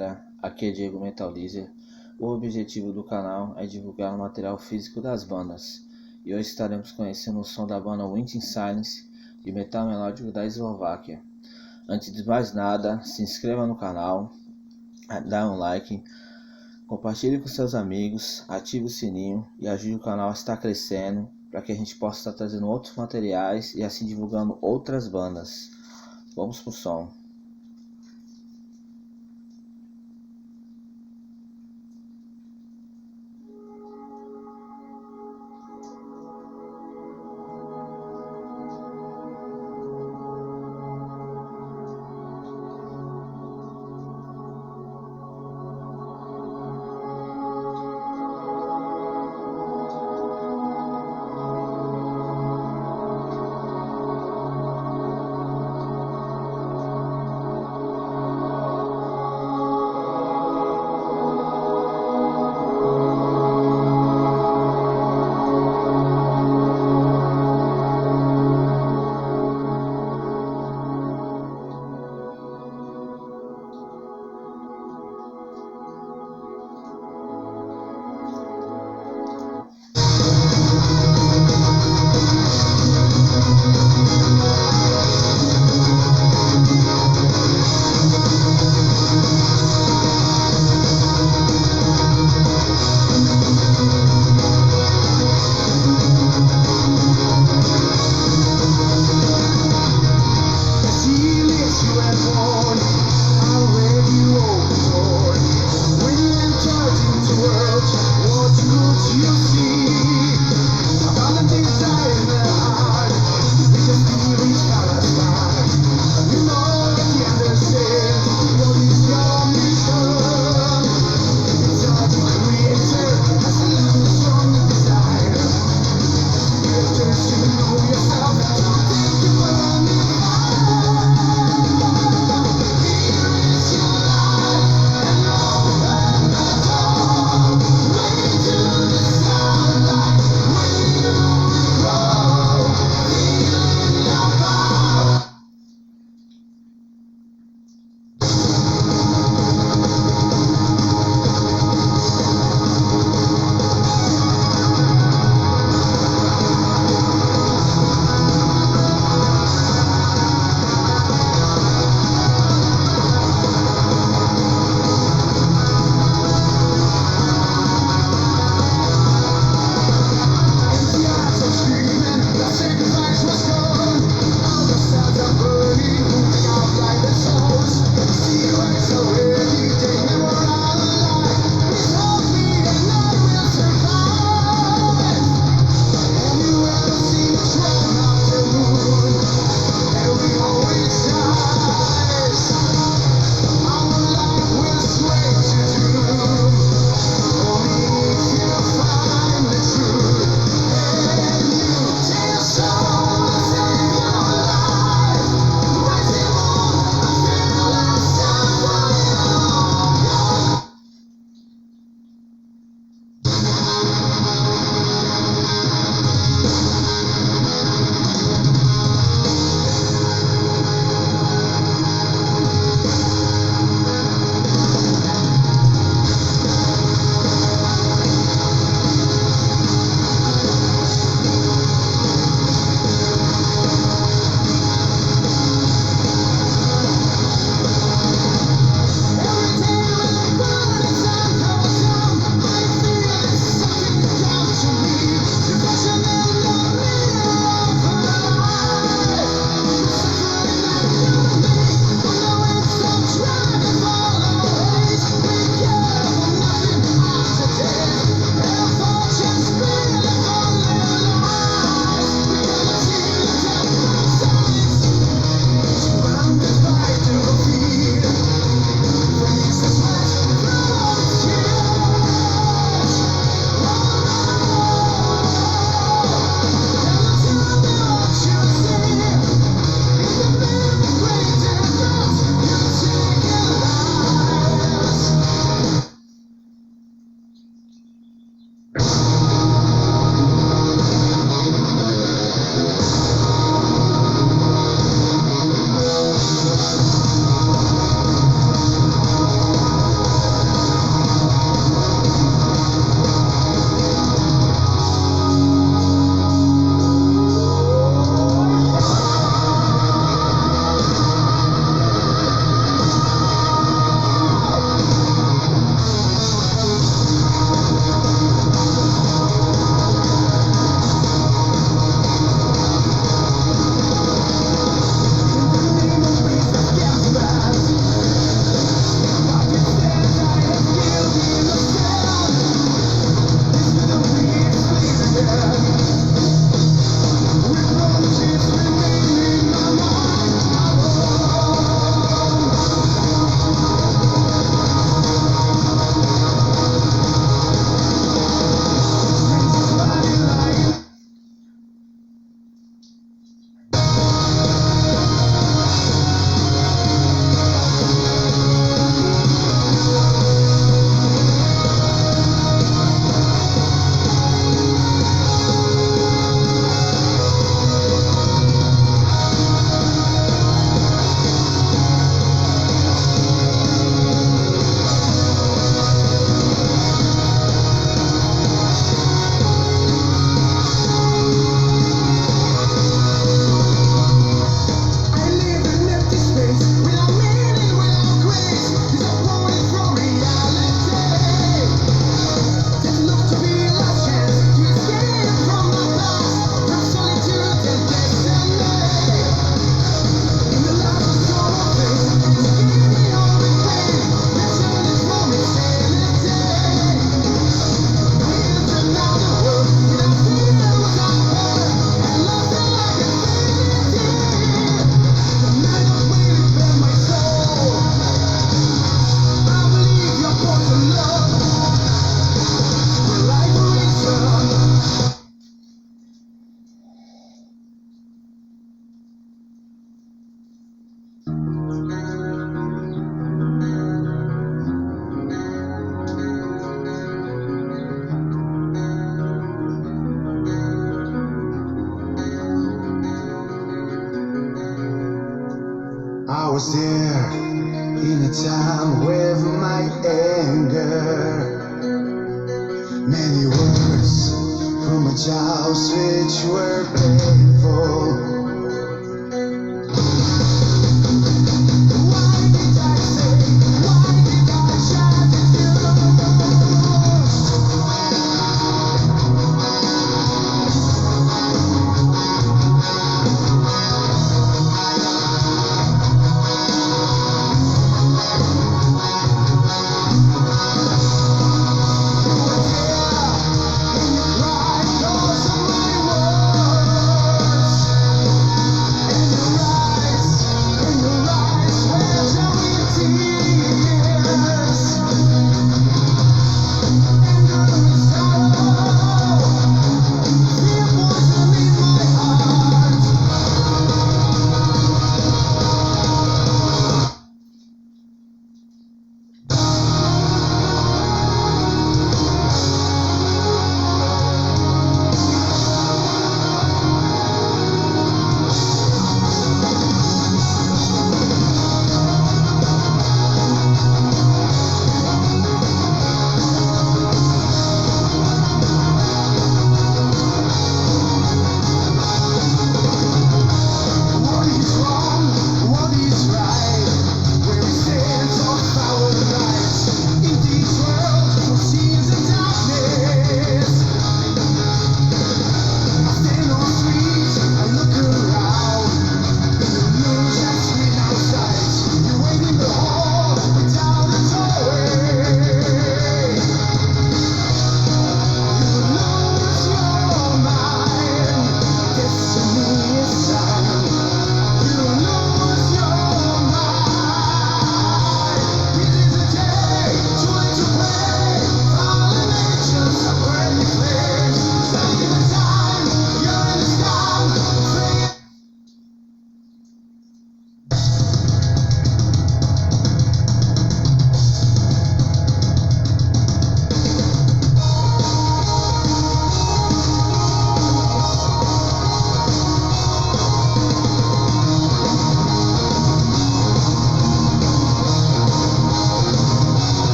galera, aqui é Diego Metal Laser. O objetivo do canal é divulgar o material físico das bandas e hoje estaremos conhecendo o som da banda Wind in Silence, de metal melódico da Eslováquia. Antes de mais nada, se inscreva no canal, dá um like, compartilhe com seus amigos, ative o sininho e ajude o canal a estar crescendo para que a gente possa estar trazendo outros materiais e assim divulgando outras bandas. Vamos pro som. was there in a time with my anger. Many words from a child which were painful. Why did I say, why did I shout at you?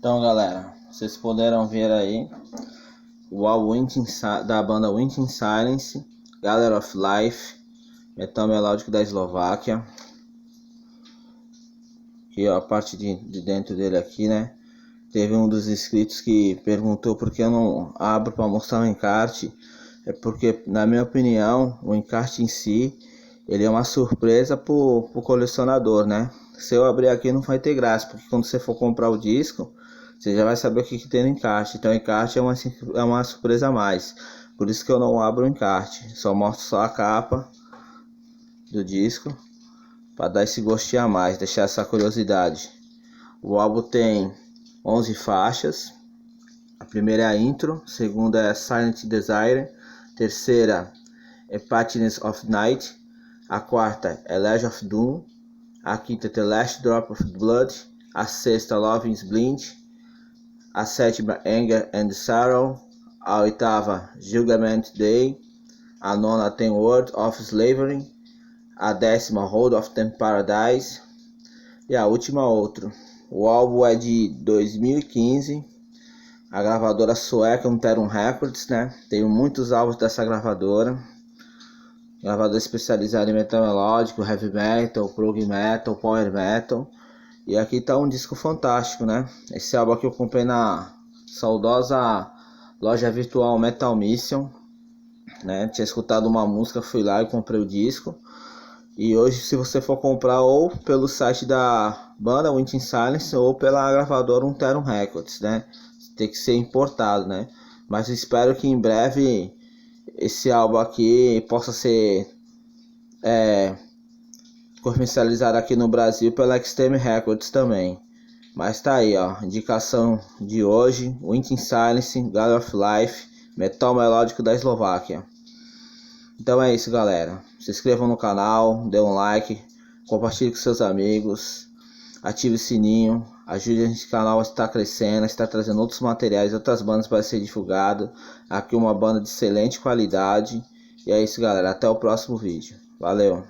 Então, galera, vocês puderam ver aí o álbum da banda Waiting Silence, Gallery of Life, metal melódico da Eslováquia. Aqui, ó, a parte de dentro dele aqui, né? Teve um dos inscritos que perguntou por que eu não abro para mostrar o encarte. É porque, na minha opinião, o encarte em si, ele é uma surpresa pro colecionador, né? Se eu abrir aqui não vai ter graça, porque quando você for comprar o disco, você já vai saber o que tem no encarte. Então o encarte é uma surpresa a mais. Por isso que eu não abro o encarte, só mostro só a capa do disco, para dar esse gostinho a mais, deixar essa curiosidade. O álbum tem 11 faixas. A primeira é a intro, a segunda é Silent Desire, a terceira é Pathiness of Night, a quarta é Legion of Doom, a quinta é The Last Drop of Blood, a sexta Love is Blind, a sétima Anger and Sorrow, a oitava Judgment Day, a nona tem World of Slavery, a décima Hold of the Paradise e a última outro. O álbum é de 2015, a gravadora sueca Unterum Records, né? Tenho muitos álbuns dessa gravadora especializada em metal melódico, heavy metal, prog metal, power metal. E aqui tá um disco fantástico, né? Esse álbum aqui eu comprei na saudosa loja virtual Metal Mission, né? Tinha escutado uma música, fui lá e comprei o disco. E hoje, se você for comprar ou pelo site da banda Waiting Silence ou pela gravadora Unterum Records, né? Tem que ser importado, né? Mas espero que em breve esse álbum aqui possa ser comercializado aqui no Brasil pela Extreme Records também. Mas tá aí, ó, indicação de hoje: Waiting Silence, Gallery of Life, metal melódico da Eslováquia. Então é isso, galera. Se inscrevam no canal, dê um like, compartilhe com seus amigos, ative o sininho, ajude a gente, o canal a estar crescendo, a estar trazendo outros materiais, outras bandas para ser divulgado. Aqui uma banda de excelente qualidade. E é isso, galera. Até o próximo vídeo. Valeu!